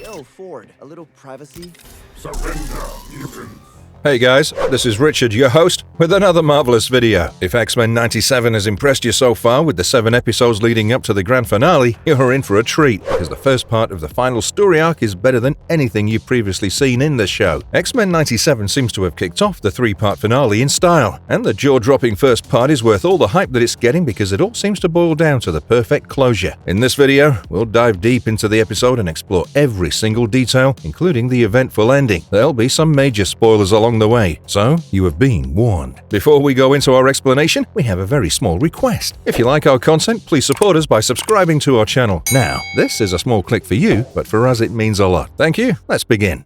Yo, Ford, a little privacy? Surrender, mutants! Hey guys, this is Richard, your host, with another marvelous video. If X-Men 97 has impressed you so far with the 7 episodes leading up to the grand finale, you're in for a treat, because the first part of the final story arc is better than anything you've previously seen in the show. X-Men 97 seems to have kicked off the 3-part finale in style, and the jaw-dropping first part is worth all the hype that it's getting because it all seems to boil down to the perfect closure. In this video, we'll dive deep into the episode and explore every single detail, including the eventful ending. There'll be some major spoilers along the way, so you have been warned. Before we go into our explanation, we have a very small request. If you like our content, please support us by subscribing to our channel. Now, this is a small click for you, but for us it means a lot. Thank you. Let's begin.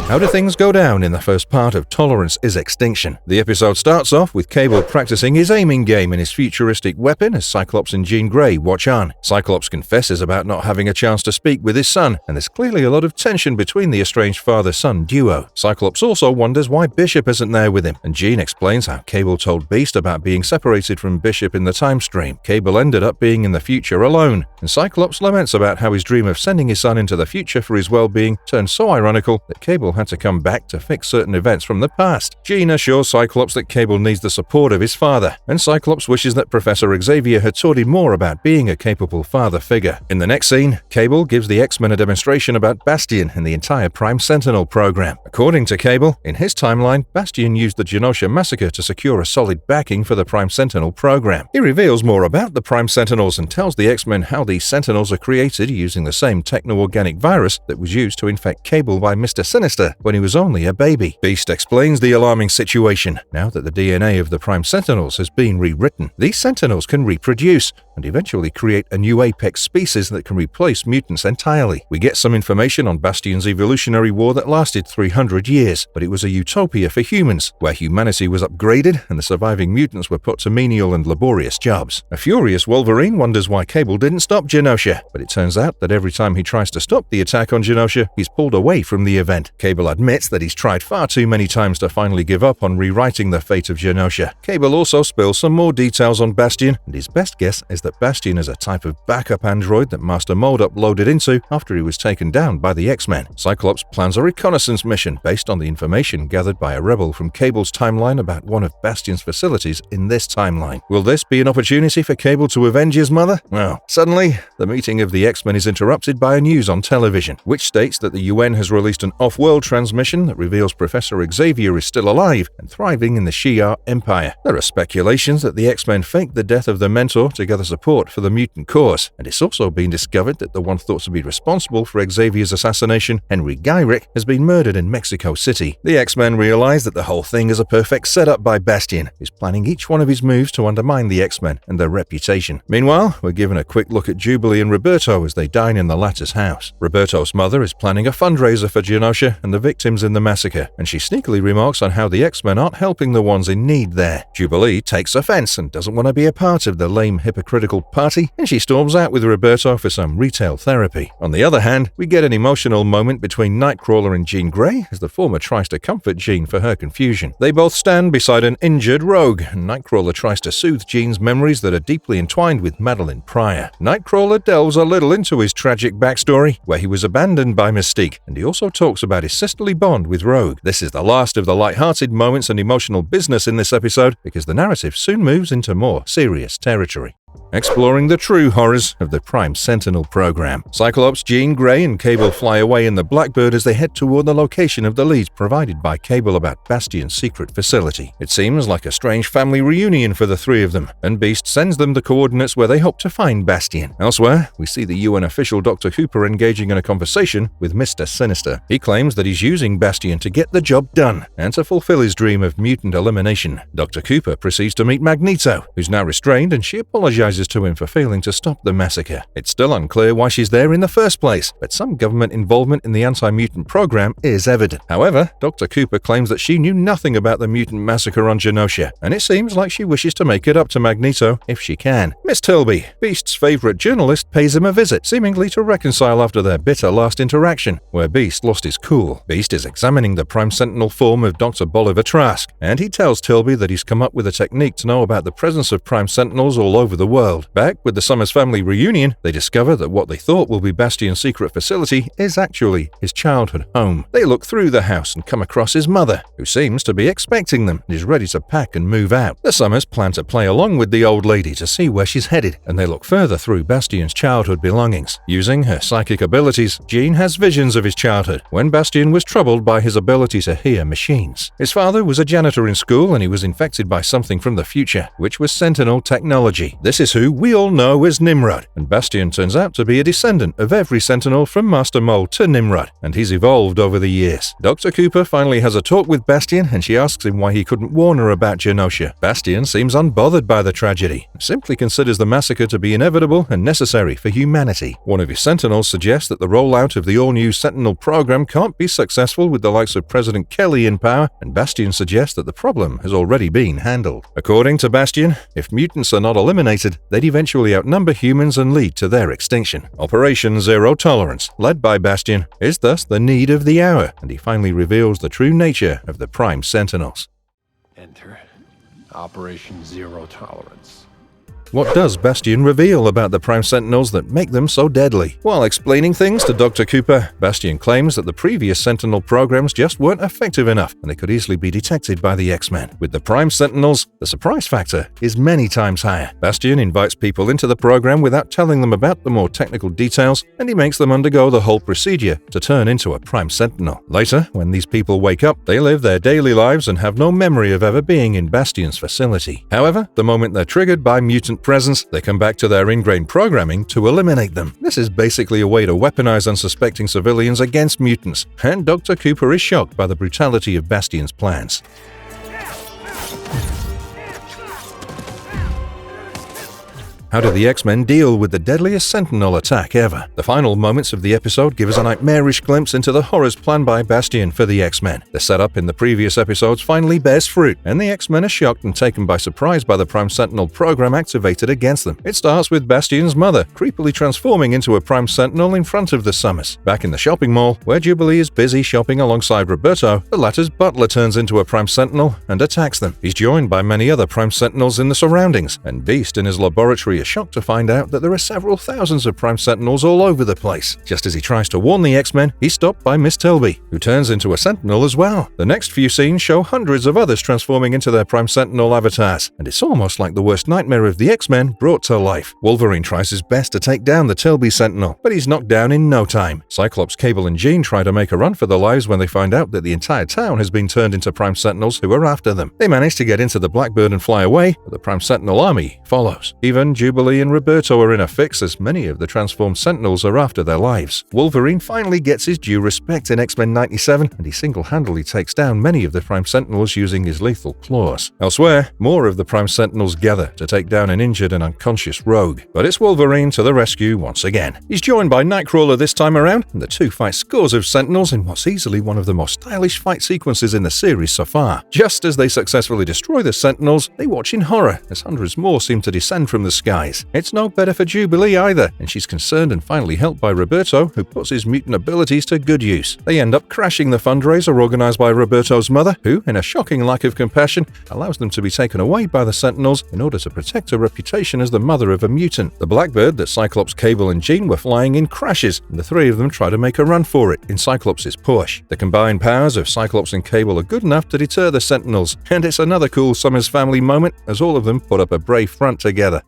How do things go down in the first part of Tolerance is Extinction? The episode starts off with Cable practicing his aiming game in his futuristic weapon as Cyclops and Jean Grey watch on. Cyclops confesses about not having a chance to speak with his son, and there's clearly a lot of tension between the estranged father-son duo. Cyclops also wonders why Bishop isn't there with him, and Jean explains how Cable told Beast about being separated from Bishop in the time stream. Cable ended up being in the future alone, and Cyclops laments about how his dream of sending his son into the future for his well-being turned so ironical that Cable had to come back to fix certain events from the past. Jean assures Cyclops that Cable needs the support of his father, and Cyclops wishes that Professor Xavier had taught him more about being a capable father figure. In the next scene, Cable gives the X-Men a demonstration about Bastion and the entire Prime Sentinel program. According to Cable, in his timeline, Bastion used the Genosha massacre to secure a solid backing for the Prime Sentinel program. He reveals more about the Prime Sentinels and tells the X-Men how these Sentinels are created using the same techno-organic virus that was used to infect Cable by Mr. Sinister when he was only a baby. Beast explains the alarming situation. Now that the DNA of the Prime Sentinels has been rewritten, these Sentinels can reproduce and eventually create a new apex species that can replace mutants entirely. We get some information on Bastion's evolutionary war that lasted 300 years, but it was a utopia for humans, where humanity was upgraded and the surviving mutants were put to menial and laborious jobs. A furious Wolverine wonders why Cable didn't stop Genosha, but it turns out that every time he tries to stop the attack on Genosha, he's pulled away from the event. Cable admits that he's tried far too many times to finally give up on rewriting the fate of Genosha. Cable also spills some more details on Bastion, and his best guess is that Bastion is a type of backup android that Master Mold uploaded into after he was taken down by the X-Men. Cyclops plans a reconnaissance mission based on the information gathered by a rebel from Cable's timeline about one of Bastion's facilities in this timeline. Will this be an opportunity for Cable to avenge his mother? Well, suddenly, the meeting of the X-Men is interrupted by a news on television, which states that the UN has released an off-world transmission that reveals Professor Xavier is still alive and thriving in the Shi'ar Empire. There are speculations that the X-Men faked the death of the Mentor to gather support for the mutant cause, and it's also been discovered that the one thought to be responsible for Xavier's assassination, Henry Gyrick, has been murdered in Mexico City. The X-Men realize that the whole thing is a perfect setup by Bastion, who's planning each one of his moves to undermine the X-Men and their reputation. Meanwhile, we're given a quick look at Jubilee and Roberto as they dine in the latter's house. Roberto's mother is planning a fundraiser for Genosha and the victims in the massacre, and she sneakily remarks on how the X-Men aren't helping the ones in need there. Jubilee takes offense and doesn't want to be a part of the lame hypocritical party, and she storms out with Roberto for some retail therapy. On the other hand, we get an emotional moment between Nightcrawler and Jean Grey as the former tries to comfort Jean for her confusion. They both stand beside an injured Rogue, and Nightcrawler tries to soothe Jean's memories that are deeply entwined with Madeline Pryor. Nightcrawler delves a little into his tragic backstory, where he was abandoned by Mystique, and he also talks about his sisterly bond with Rogue. This is the last of the light-hearted moments and emotional business in this episode, because the narrative soon moves into more serious territory. Exploring the true horrors of the Prime Sentinel program. Cyclops, Jean Grey, and Cable fly away in the Blackbird as they head toward the location of the leads provided by Cable about Bastion's secret facility. It seems like a strange family reunion for the three of them, and Beast sends them the coordinates where they hope to find Bastion. Elsewhere, we see the UN official Dr. Cooper engaging in a conversation with Mr. Sinister. He claims that he's using Bastion to get the job done and to fulfill his dream of mutant elimination. Dr. Cooper proceeds to meet Magneto, who's now restrained, and she apologizes to him for failing to stop the massacre. It's still unclear why she's there in the first place, but some government involvement in the anti-mutant program is evident. However, Dr. Cooper claims that she knew nothing about the mutant massacre on Genosha, and it seems like she wishes to make it up to Magneto if she can. Miss Tilby, Beast's favorite journalist, pays him a visit, seemingly to reconcile after their bitter last interaction, where Beast lost his cool. Beast is examining the Prime Sentinel form of Dr. Bolivar Trask, and he tells Tilby that he's come up with a technique to know about the presence of Prime Sentinels all over the world. Back with the Summers family reunion, they discover that what they thought will be Bastion's secret facility is actually his childhood home. They look through the house and come across his mother, who seems to be expecting them and is ready to pack and move out. The Summers plan to play along with the old lady to see where she's headed, and they look further through Bastion's childhood belongings. Using her psychic abilities, Jean has visions of his childhood, when Bastion was troubled by his ability to hear machines. His father was a janitor in school, and he was infected by something from the future, which was Sentinel technology. This is who we all know as Nimrod, and Bastion turns out to be a descendant of every Sentinel from Master Mold to Nimrod, and he's evolved over the years. Dr. Cooper finally has a talk with Bastion, and she asks him why he couldn't warn her about Genosha. Bastion seems unbothered by the tragedy, and simply considers the massacre to be inevitable and necessary for humanity. One of his Sentinels suggests that the rollout of the all-new Sentinel program can't be successful with the likes of President Kelly in power, and Bastion suggests that the problem has already been handled. According to Bastion, if mutants are not eliminated, they'd eventually outnumber humans and lead to their extinction. Operation Zero Tolerance, led by Bastion, is thus the need of the hour, and he finally reveals the true nature of the Prime Sentinels. Enter Operation Zero Tolerance. What does Bastion reveal about the Prime Sentinels that make them so deadly? While explaining things to Dr. Cooper, Bastion claims that the previous Sentinel programs just weren't effective enough and they could easily be detected by the X-Men. With the Prime Sentinels, the surprise factor is many times higher. Bastion invites people into the program without telling them about the more technical details, and he makes them undergo the whole procedure to turn into a Prime Sentinel. Later, when these people wake up, they live their daily lives and have no memory of ever being in Bastion's facility. However, the moment they're triggered by mutant presence, they come back to their ingrained programming to eliminate them. This is basically a way to weaponize unsuspecting civilians against mutants, and Dr. Cooper is shocked by the brutality of Bastion's plans. How do the X-Men deal with the deadliest Sentinel attack ever? The final moments of the episode give us a nightmarish glimpse into the horrors planned by Bastion for the X-Men. The setup in the previous episodes finally bears fruit, and the X-Men are shocked and taken by surprise by the Prime Sentinel program activated against them. It starts with Bastion's mother creepily transforming into a Prime Sentinel in front of the Summers. Back in the shopping mall, where Jubilee is busy shopping alongside Roberto, the latter's butler turns into a Prime Sentinel and attacks them. He's joined by many other Prime Sentinels in the surroundings, and Beast in his laboratory is shocked to find out that there are several thousands of Prime Sentinels all over the place. Just as he tries to warn the X-Men, he's stopped by Miss Tilby, who turns into a Sentinel as well. The next few scenes show hundreds of others transforming into their Prime Sentinel avatars, and it's almost like the worst nightmare of the X-Men brought to life. Wolverine tries his best to take down the Tilby Sentinel, but he's knocked down in no time. Cyclops, Cable, and Jean try to make a run for their lives when they find out that the entire town has been turned into Prime Sentinels who are after them. They manage to get into the Blackbird and fly away, but the Prime Sentinel army follows. Even Jubilee and Roberto are in a fix, as many of the transformed Sentinels are after their lives. Wolverine finally gets his due respect in X-Men 97, and he single-handedly takes down many of the Prime Sentinels using his lethal claws. Elsewhere, more of the Prime Sentinels gather to take down an injured and unconscious Rogue, but it's Wolverine to the rescue once again. He's joined by Nightcrawler this time around, and the two fight scores of Sentinels in what's easily one of the most stylish fight sequences in the series so far. Just as they successfully destroy the Sentinels, they watch in horror as hundreds more seem to descend from the skies. It's no better for Jubilee either, and she's concerned and finally helped by Roberto, who puts his mutant abilities to good use. They end up crashing the fundraiser organized by Roberto's mother, who, in a shocking lack of compassion, allows them to be taken away by the Sentinels in order to protect her reputation as the mother of a mutant. The Blackbird that Cyclops, Cable, and Jean were flying in crashes, and the three of them try to make a run for it in Cyclops' Porsche. The combined powers of Cyclops and Cable are good enough to deter the Sentinels, and it's another cool Summers family moment as all of them put up a brave front together.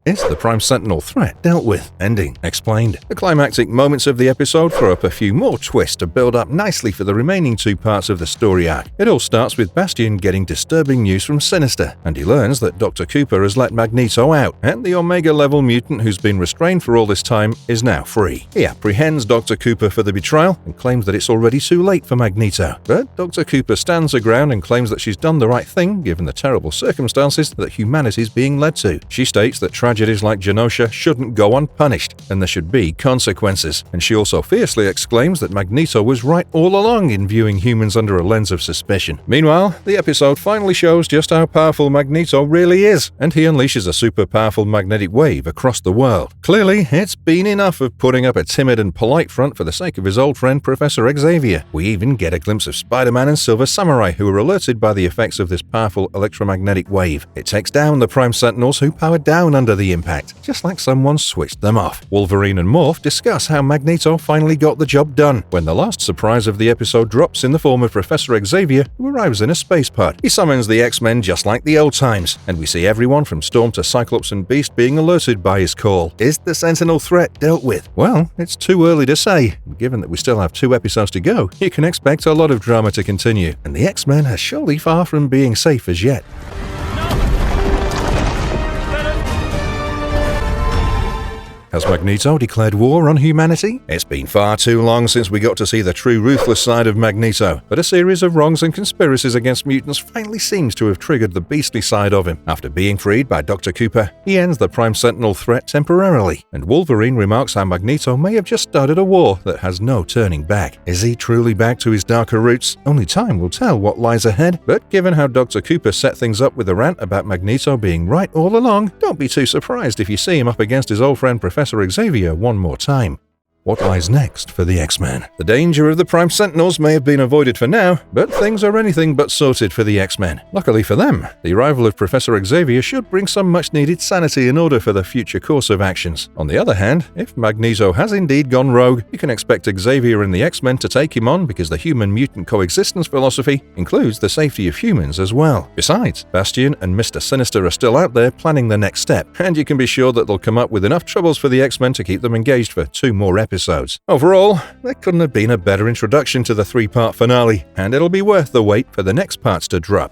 Is the Prime Sentinel threat dealt with? Ending explained. The climactic moments of the episode throw up a few more twists to build up nicely for the remaining two parts of the story arc. It all starts with Bastion getting disturbing news from Sinister, and he learns that Dr. Cooper has let Magneto out, and the Omega-level mutant who's been restrained for all this time is now free. He apprehends Dr. Cooper for the betrayal and claims that it's already too late for Magneto. But Dr. Cooper stands her ground and claims that she's done the right thing given the terrible circumstances that humanity's being led to. She states that tragedies like Genosha shouldn't go unpunished, and there should be consequences. And she also fiercely exclaims that Magneto was right all along in viewing humans under a lens of suspicion. Meanwhile, the episode finally shows just how powerful Magneto really is, and he unleashes a super powerful magnetic wave across the world. Clearly, it's been enough of putting up a timid and polite front for the sake of his old friend Professor Xavier. We even get a glimpse of Spider-Man and Silver Samurai, who are alerted by the effects of this powerful electromagnetic wave. It takes down the Prime Sentinels, who power down under the the impact, just like someone switched them off. Wolverine and Morph discuss how Magneto finally got the job done, when the last surprise of the episode drops in the form of Professor Xavier, who arrives in a space pod. He summons the X-Men just like the old times, and we see everyone from Storm to Cyclops and Beast being alerted by his call. Is the Sentinel threat dealt with? Well, it's too early to say. Given that we still have 2 episodes to go, you can expect a lot of drama to continue, and the X-Men are surely far from being safe as yet. Has Magneto declared war on humanity? It's been far too long since we got to see the true ruthless side of Magneto, but a series of wrongs and conspiracies against mutants finally seems to have triggered the beastly side of him. After being freed by Dr. Cooper, he ends the Prime Sentinel threat temporarily, and Wolverine remarks how Magneto may have just started a war that has no turning back. Is he truly back to his darker roots? Only time will tell what lies ahead, but given how Dr. Cooper set things up with a rant about Magneto being right all along, don't be too surprised if you see him up against his old friend Professor Xavier one more time. What lies next for the X-Men? The danger of the Prime Sentinels may have been avoided for now, but things are anything but sorted for the X-Men. Luckily for them, the arrival of Professor Xavier should bring some much-needed sanity in order for the future course of actions. On the other hand, if Magneto has indeed gone rogue, you can expect Xavier and the X-Men to take him on because the human-mutant coexistence philosophy includes the safety of humans as well. Besides, Bastion and Mr. Sinister are still out there planning the next step, and you can be sure that they'll come up with enough troubles for the X-Men to keep them engaged for 2 more episodes. Overall, there couldn't have been a better introduction to the 3-part finale, and it'll be worth the wait for the next parts to drop.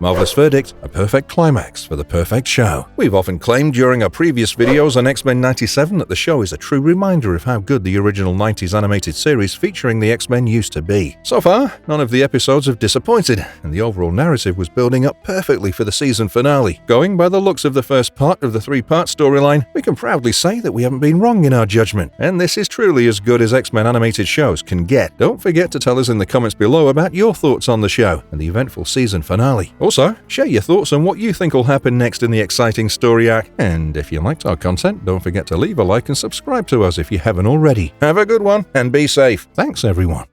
Marvelous verdict, a perfect climax for the perfect show. We've often claimed during our previous videos on X-Men 97 that the show is a true reminder of how good the original 90s animated series featuring the X-Men used to be. So far, none of the episodes have disappointed, and the overall narrative was building up perfectly for the season finale. Going by the looks of the first part of the 3-part storyline, we can proudly say that we haven't been wrong in our judgment, and this is truly as good as X-Men animated shows can get. Don't forget to tell us in the comments below about your thoughts on the show and the eventful season finale. Also, share your thoughts on what you think will happen next in the exciting story arc. And if you liked our content, don't forget to leave a like and subscribe to us if you haven't already. Have a good one and be safe. Thanks, everyone.